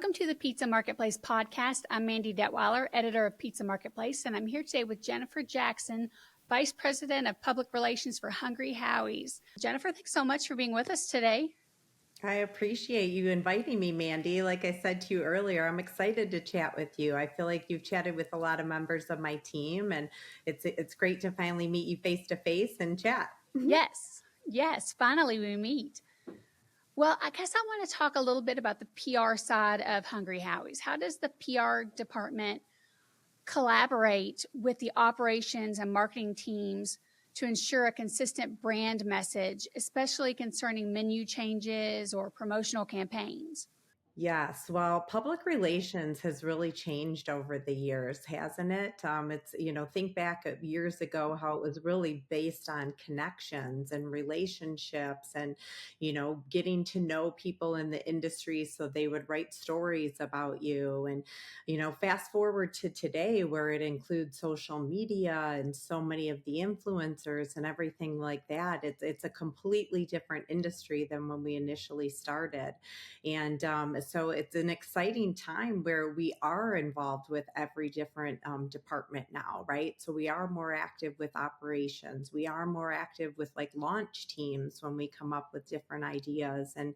Welcome to the Pizza Marketplace podcast. I'm Mandy Detwiler, editor of Pizza Marketplace, and I'm here today with Jennifer Jackson, Vice President of Public Relations for Hungry Howie's. Jennifer, thanks so much for being with us today. I appreciate you inviting me, Mandy. Like I said to you earlier, I'm excited to chat with you. I feel like you've chatted with a lot of members of my team, and it's great to finally meet you face to face and chat. Yes, finally we meet. Well, I guess I want to talk a little bit about the PR side of Hungry Howie's. How does the PR department collaborate with the operations and marketing teams to ensure a consistent brand message, especially concerning menu changes or promotional campaigns? Yes, well, public relations has really changed over the years, hasn't it? Think back at years ago how it was really based on connections and relationships and, getting to know people in the industry so they would write stories about you. And, fast forward to today where it includes social media and so many of the influencers and everything like that. It's a completely different industry than when we initially started. And so it's an exciting time where we are involved with every different department now, right? So we are more active with operations. We are more active with like launch teams when we come up with different ideas and,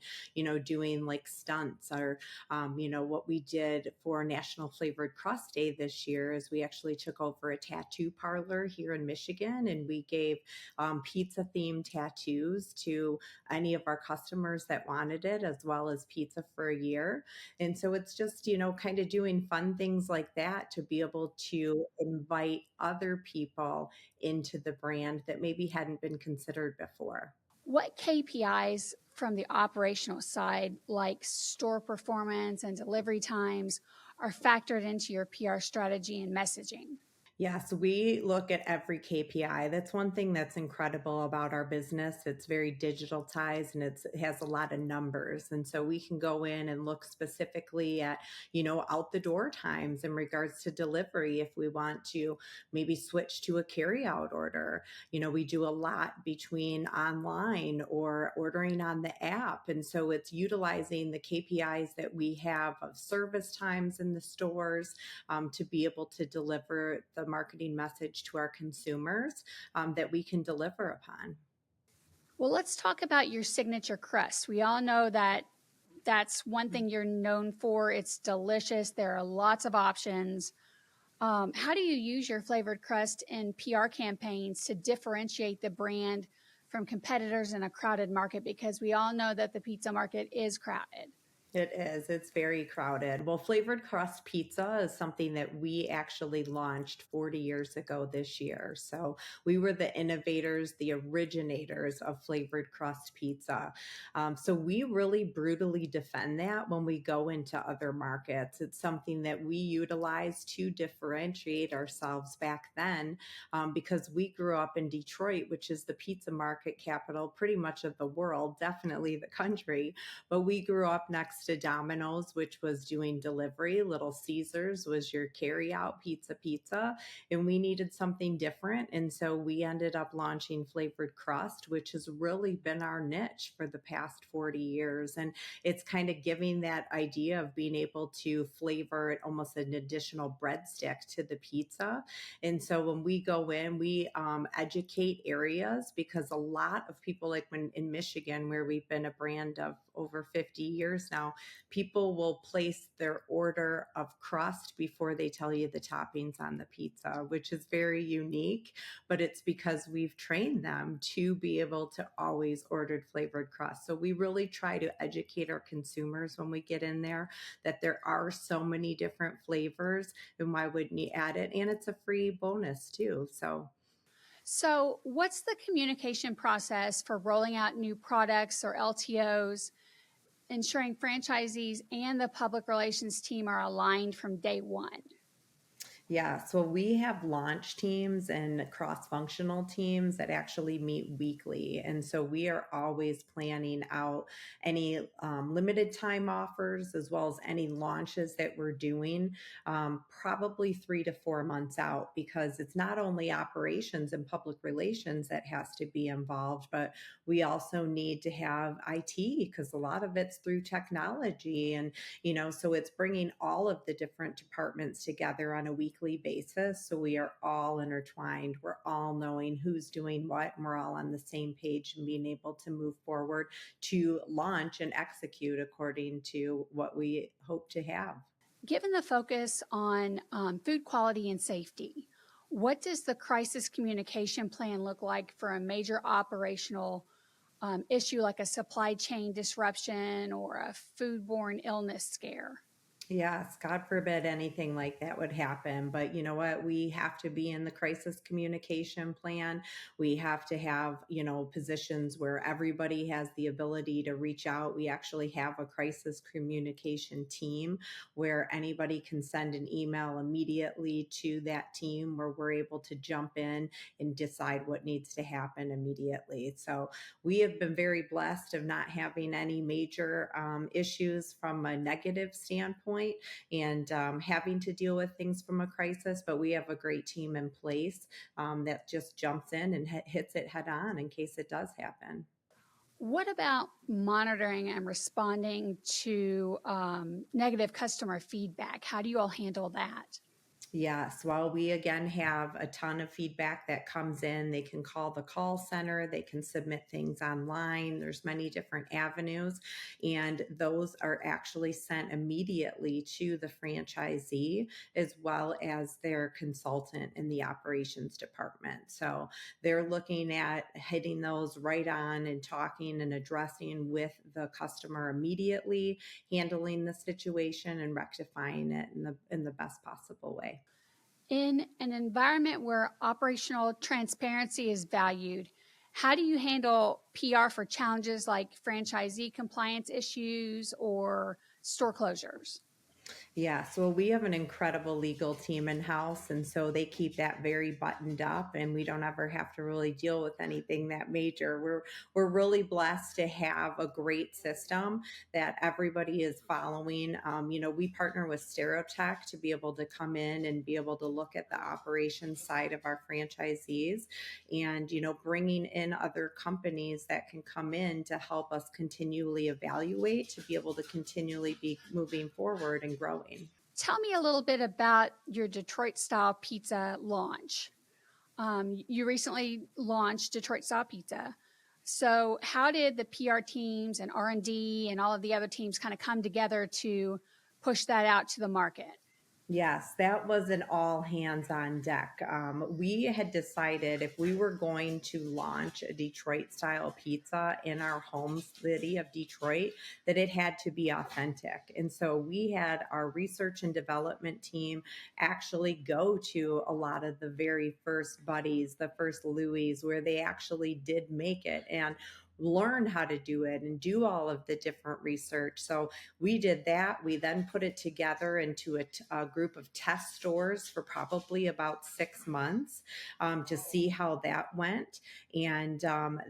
doing like stunts or, what we did for National Flavored Crust Day this year is we actually took over a tattoo parlor here in Michigan and we gave pizza themed tattoos to any of our customers that wanted it, as well as pizza for a year. And so it's just, kind of doing fun things like that to be able to invite other people into the brand that maybe hadn't been considered before. What KPIs from the operational side, like store performance and delivery times, are factored into your PR strategy and messaging? Yes, we look at every KPI. That's one thing that's incredible about our business. It's very digitalized and it has a lot of numbers. And so we can go in and look specifically at, out the door times in regards to delivery if we want to maybe switch to a carry out order. We do a lot between online or ordering on the app. And so it's utilizing the KPIs that we have of service times in the stores to be able to deliver the marketing message to our consumers that we can deliver upon. Well, let's talk about your signature crust. We all know that that's one thing you're known for. It's delicious. There are lots of options. How do you use your flavored crust in PR campaigns to differentiate the brand from competitors in a crowded market? Because we all know that the pizza market is crowded. It is. It's very crowded. Well, flavored crust pizza is something that we actually launched 40 years ago this year. So we were the innovators, the originators of flavored crust pizza. So we really brutally defend that when we go into other markets. It's something that we utilize to differentiate ourselves back then because we grew up in Detroit, which is the pizza market capital pretty much of the world, definitely the country. But we grew up next to Domino's, which was doing delivery. Little Caesars was your carry out pizza, and we needed something different. And so we ended up launching flavored crust, which has really been our niche for the past 40 years. And it's kind of giving that idea of being able to flavor it almost an additional breadstick to the pizza. And so when we go in, we educate areas because a lot of people, like when in Michigan, where we've been a brand of over 50 years now, people will place their order of crust before they tell you the toppings on the pizza, which is very unique, but it's because we've trained them to be able to always order flavored crust. So we really try to educate our consumers when we get in there that there are so many different flavors and why wouldn't you add it? And it's a free bonus too. So what's the communication process for rolling out new products or LTOs, ensuring franchisees and the public relations team are aligned from day one? Yeah, so we have launch teams and cross functional teams that actually meet weekly. And so we are always planning out any limited time offers as well as any launches that we're doing, probably 3 to 4 months out, because it's not only operations and public relations that has to be involved, but we also need to have IT because a lot of it's through technology. And so it's bringing all of the different departments together on a weekly basis, so we are all intertwined, we're all knowing who's doing what, and we're all on the same page and being able to move forward to launch and execute according to what we hope to have. Given the focus on food quality and safety, what does the crisis communication plan look like for a major operational issue like a supply chain disruption or a foodborne illness scare? Yes, God forbid anything like that would happen. But you know what? We have to be in the crisis communication plan. We have to have, positions where everybody has the ability to reach out. We actually have a crisis communication team where anybody can send an email immediately to that team where we're able to jump in and decide what needs to happen immediately. So we have been very blessed of not having any major issues from a negative standpoint and having to deal with things from a crisis. But we have a great team in place that just jumps in and hits it head on in case it does happen. What about monitoring and responding to negative customer feedback? How do you all handle that? Yes. Well, we again have a ton of feedback that comes in. They can call the call center, they can submit things online. There's many different avenues, and those are actually sent immediately to the franchisee as well as their consultant in the operations department. So they're looking at hitting those right on and talking and addressing with the customer immediately, handling the situation and rectifying it in the best possible way. In an environment where operational transparency is valued, how do you handle PR for challenges like franchisee compliance issues or store closures? Yes, well, we have an incredible legal team in house, and so they keep that very buttoned up, and we don't ever have to really deal with anything that major. We're really blessed to have a great system that everybody is following. We partner with Stereotech to be able to come in and be able to look at the operations side of our franchisees, and bringing in other companies that can come in to help us continually evaluate to be able to continually be moving forward and growing. Tell me a little bit about your Detroit style pizza launch. You recently launched Detroit style pizza. So how did the PR teams and R&D and all of the other teams kind of come together to push that out to the market? Yes, that was an all hands on deck. We had decided if we were going to launch a Detroit style pizza in our home city of Detroit, that it had to be authentic. And so we had our research and development team actually go to a lot of the very first Buddies, the first Louis, where they actually did make it and learn how to do it and do all of the different research. So we did that. We then put it together into a group of test stores for probably about 6 months to see how that went. And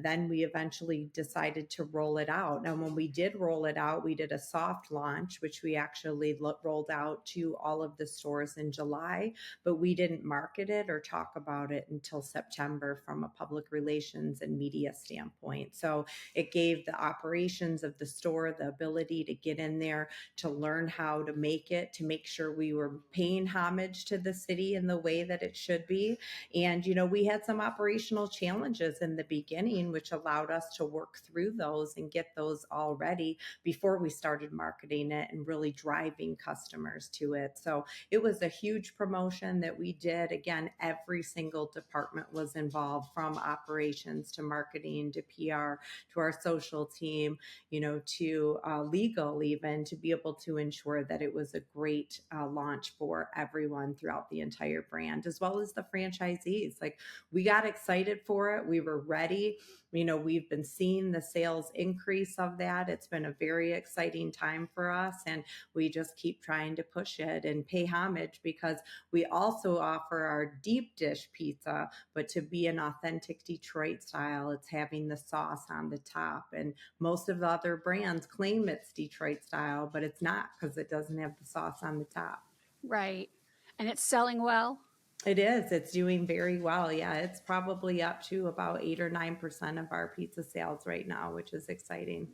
then we eventually decided to roll it out. Now, when we did roll it out, we did a soft launch, which we actually rolled out to all of the stores in July, but we didn't market it or talk about it until September from a public relations and media standpoint. So it gave the operations of the store the ability to get in there, to learn how to make it, to make sure we were paying homage to the city in the way that it should be. And, we had some operational challenges in the beginning, which allowed us to work through those and get those all ready before we started marketing it and really driving customers to it. So it was a huge promotion that we did. Again, every single department was involved, from operations to marketing to PR our social team, to legal, even to be able to ensure that it was a great launch for everyone throughout the entire brand, as well as the franchisees. Like, we got excited for it. We were ready. We've been seeing the sales increase of that. It's been a very exciting time for us, and we just keep trying to push it and pay homage, because we also offer our deep dish pizza, but to be an authentic Detroit style, it's having the sauce on the top. And most of the other brands claim it's Detroit style, but it's not, because it doesn't have the sauce on the top. Right. And it's selling well? It is. It's doing very well. Yeah, it's probably up to about 8 or 9% of our pizza sales right now, which is exciting.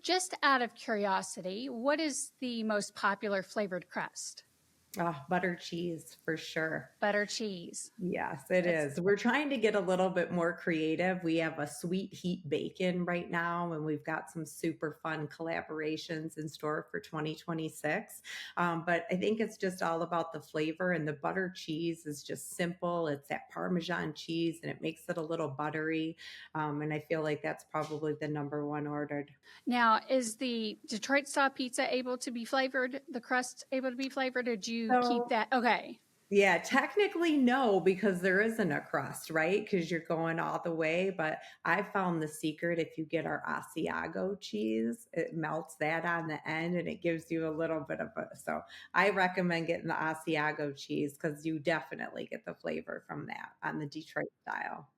Just out of curiosity, what is the most popular flavored crust? Oh, butter cheese for sure. Butter cheese. Yes, it That's is. We're trying to get a little bit more creative. We have a sweet heat bacon right now, and we've got some super fun collaborations in store for 2026. But I think it's just all about the flavor, and the butter cheese is just simple. It's that Parmesan cheese, and it makes it a little buttery. And I feel like that's probably the number one ordered. Now, is the Detroit style pizza able to be flavored, the crust able to be flavored, or do you keep So that? Okay. yeah, technically no, because there isn't a crust, right? Because you're going all the way. But I found the secret: if you get our Asiago cheese, it melts that on the end and it gives you a little bit of a. So I recommend getting the Asiago cheese, because you definitely get the flavor from that on the Detroit style.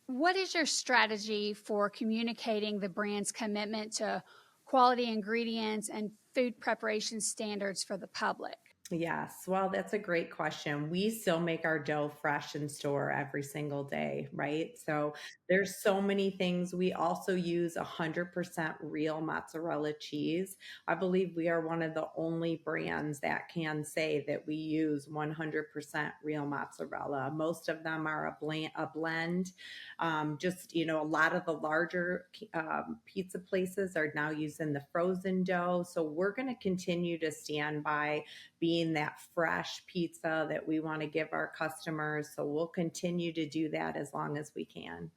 What is your strategy for communicating the brand's commitment to quality ingredients and food preparation standards for the public? Yes, well, that's a great question. We still make our dough fresh in store every single day, right? So there's so many things. We also use 100% real mozzarella cheese. I believe we are one of the only brands that can say that we use 100% real mozzarella. Most of them are a blend. Just, a lot of the larger pizza places are now using the frozen dough. So we're going to continue to stand by being that fresh pizza that we want to give our customers. So we'll continue to do that as long as we can.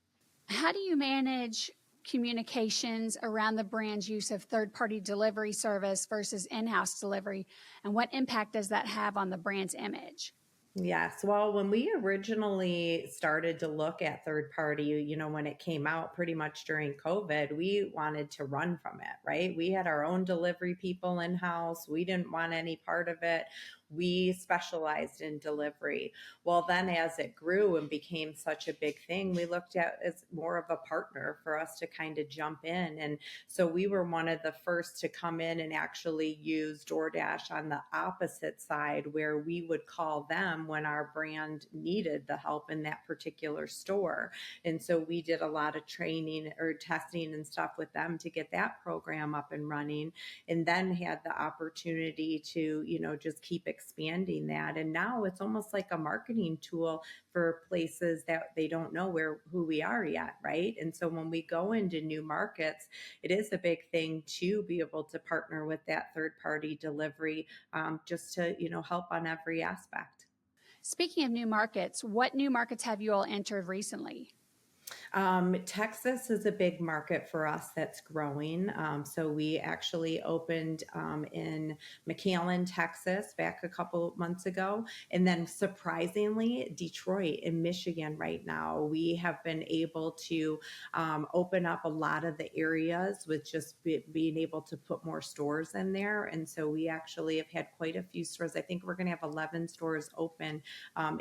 How do you manage communications around the brand's use of third party delivery service versus in house delivery? And what impact does that have on the brand's image? Yes. Well, when we originally started to look at third party, when it came out pretty much during COVID, we wanted to run from it, right? We had our own delivery people in house. We didn't want any part of it. We specialized in delivery. Well, then as it grew and became such a big thing, we looked at as more of a partner for us to kind of jump in. And so we were one of the first to come in and actually use DoorDash on the opposite side, where we would call them when our brand needed the help in that particular store. And so we did a lot of training or testing and stuff with them to get that program up and running, and then had the opportunity to, just keep expanding that. And now it's almost like a marketing tool for places that they don't know who we are yet, right? And so when we go into new markets, it is a big thing to be able to partner with that third party delivery, just to, help on every aspect. Speaking of new markets, what new markets have you all entered recently? Texas is a big market for us that's growing. So we actually opened in McAllen, Texas, back a couple months ago. And then surprisingly, Detroit in Michigan right now. We have been able to open up a lot of the areas with just being able to put more stores in there. And so we actually have had quite a few stores. I think we're going to have 11 stores open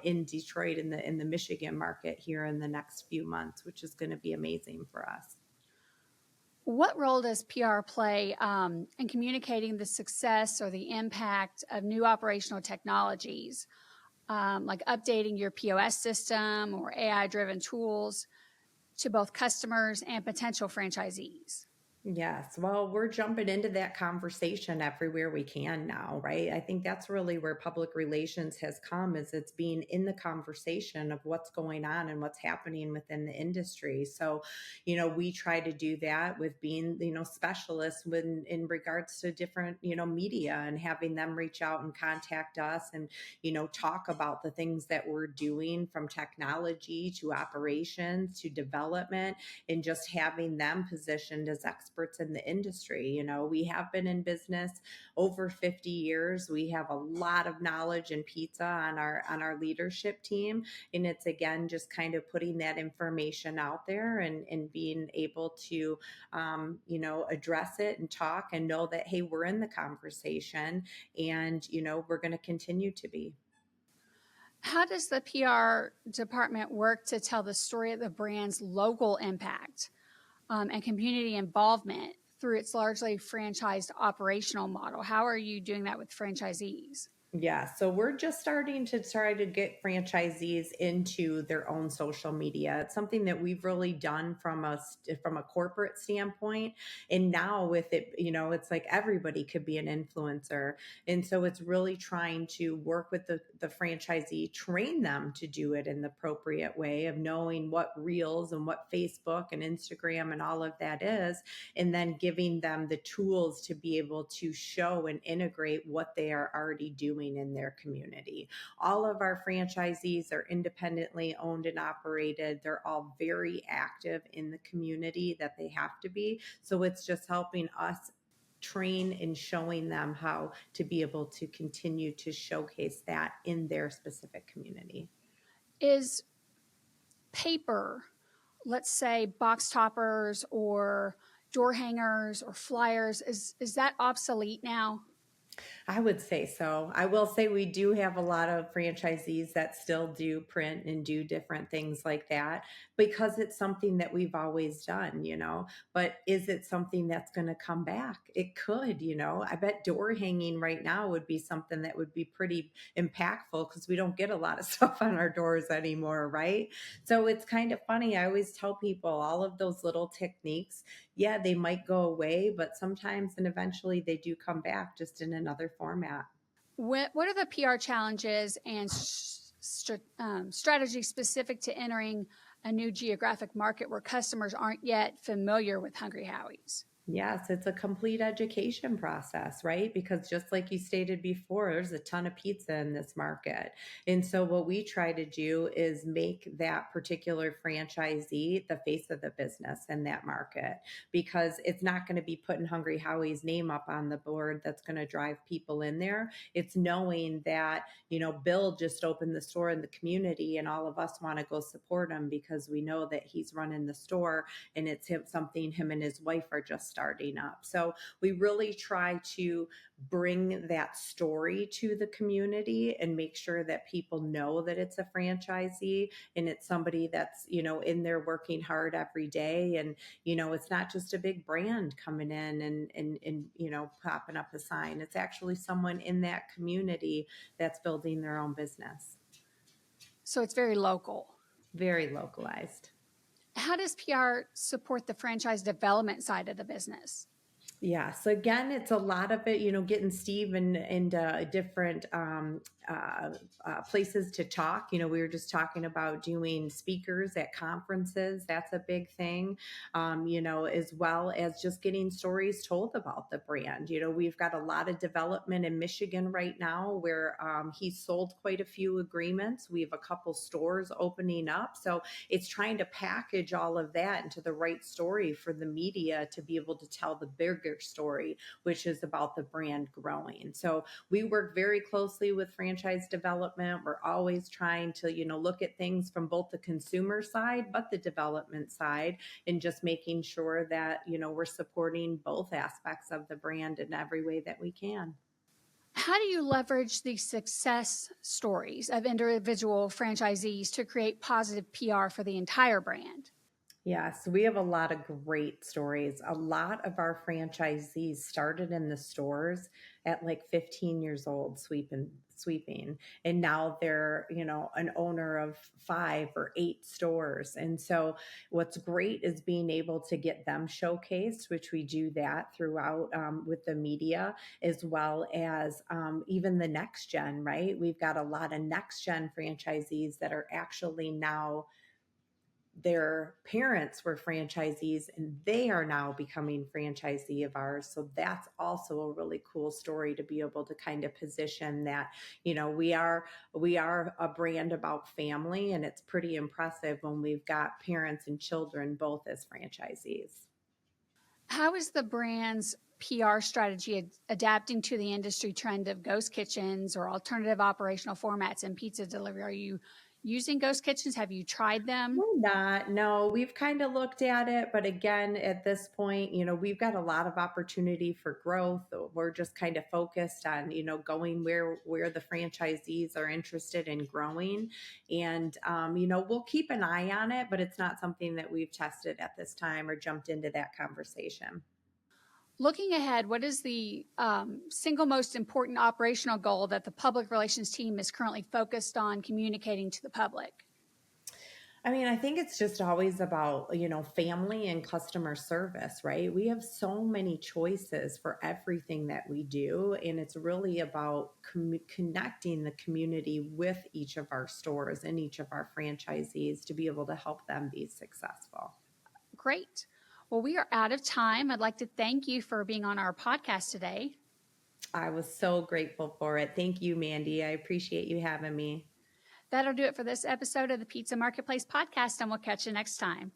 in Detroit in the Michigan market here in the next few months, which is going to be amazing for us. What role does PR play in communicating the success or the impact of new operational technologies, like updating your POS system or AI driven tools to both customers and potential franchisees? Yes. Well, we're jumping into that conversation everywhere we can now, right? I think that's really where public relations has come is it's being in the conversation of what's going on and what's happening within the industry. So, we try to do that with being, specialists when in regards to different, media and having them reach out and contact us and, talk about the things that we're doing from technology to operations to development and just having them positioned as experts in the industry. We have been in business over 50 years. We have a lot of knowledge in pizza on our leadership team. And it's again just kind of putting that information out there and being able to address it and talk and know that hey, we're in the conversation and we're going to continue to be. How does the PR department work to tell the story of the brand's local impact and community involvement through its largely franchised operational model? How are you doing that with franchisees? Yeah, so we're just starting to try to get franchisees into their own social media. It's something that we've really done from a corporate standpoint, and now with it, it's like everybody could be an influencer, and so it's really trying to work with the franchisee, train them to do it in the appropriate way of knowing what reels and what Facebook and Instagram and all of that is, and then giving them the tools to be able to show and integrate what they are already doing in their community. All of our franchisees are independently owned and operated. They're all very active in the community that they have to be. So it's just helping us train and showing them how to be able to continue to showcase that in their specific community. Is paper, let's say box toppers or door hangers or flyers, is that obsolete now? I would say so. I will say we do have a lot of franchisees that still do print and do different things like that because it's something that we've always done. But is it something that's going to come back? It could. I bet door hanging right now would be something that would be pretty impactful because we don't get a lot of stuff on our doors anymore, right? So it's kind of funny. I always tell people all of those little techniques, yeah, they might go away, but sometimes and eventually they do come back just in another format. What are the PR challenges and strategies specific to entering a new geographic market where customers aren't yet familiar with Hungry Howie's? Yes, it's a complete education process, right? Because just like you stated before, there's a ton of pizza in this market. And so, what we try to do is make that particular franchisee the face of the business in that market because it's not going to be putting Hungry Howie's name up on the board that's going to drive people in there. It's knowing that, Bill just opened the store in the community and all of us want to go support him because we know that he's running the store and it's something him and his wife are just starting up. So we really try to bring that story to the community and make sure that people know that it's a franchisee and it's somebody that's, in there working hard every day. And, it's not just a big brand coming in and popping up a sign. It's actually someone in that community that's building their own business. So it's very local. Very localized. How does PR support the franchise development side of the business? Yeah. So again, it's a lot of it, getting Steve and different places to talk. We were just talking about doing speakers at conferences. That's a big thing, as well as just getting stories told about the brand. We've got a lot of development in Michigan right now where he's sold quite a few agreements. We have a couple stores opening up. So it's trying to package all of that into the right story for the media to be able to tell the bigger story, which is about the brand growing. So we work very closely with franchise development. We're always trying to, look at things from both the consumer side, but the development side, and just making sure that, we're supporting both aspects of the brand in every way that we can. How do you leverage the success stories of individual franchisees to create positive PR for the entire brand? Yes, we have a lot of great stories. A lot of our franchisees started in the stores at like 15 years old, sweeping, and now they're, an owner of 5 or 8 stores. And so what's great is being able to get them showcased, which we do that throughout, with the media, as well as even the next gen, right? We've got a lot of next gen franchisees that are actually now, their parents were franchisees and they are now becoming franchisee of ours. So that's also a really cool story to be able to kind of position that, we are a brand about family, and it's pretty impressive when we've got parents and children both as franchisees. How is the brand's PR strategy adapting to the industry trend of ghost kitchens or alternative operational formats in pizza delivery? Are you using ghost kitchens? Have you tried them? We're not. No, we've kind of looked at it, but again, at this point, we've got a lot of opportunity for growth. We're just kind of focused on, going where the franchisees are interested in growing, and we'll keep an eye on it, but it's not something that we've tested at this time or jumped into that conversation. Looking ahead, what is the single most important operational goal that the public relations team is currently focused on communicating to the public? I mean, I think it's just always about, family and customer service, right? We have so many choices for everything that we do. And it's really about connecting the community with each of our stores and each of our franchisees to be able to help them be successful. Great. Well, we are out of time. I'd like to thank you for being on our podcast today. I was so grateful for it. Thank you, Mandy. I appreciate you having me. That'll do it for this episode of the Pizza Marketplace podcast, and we'll catch you next time.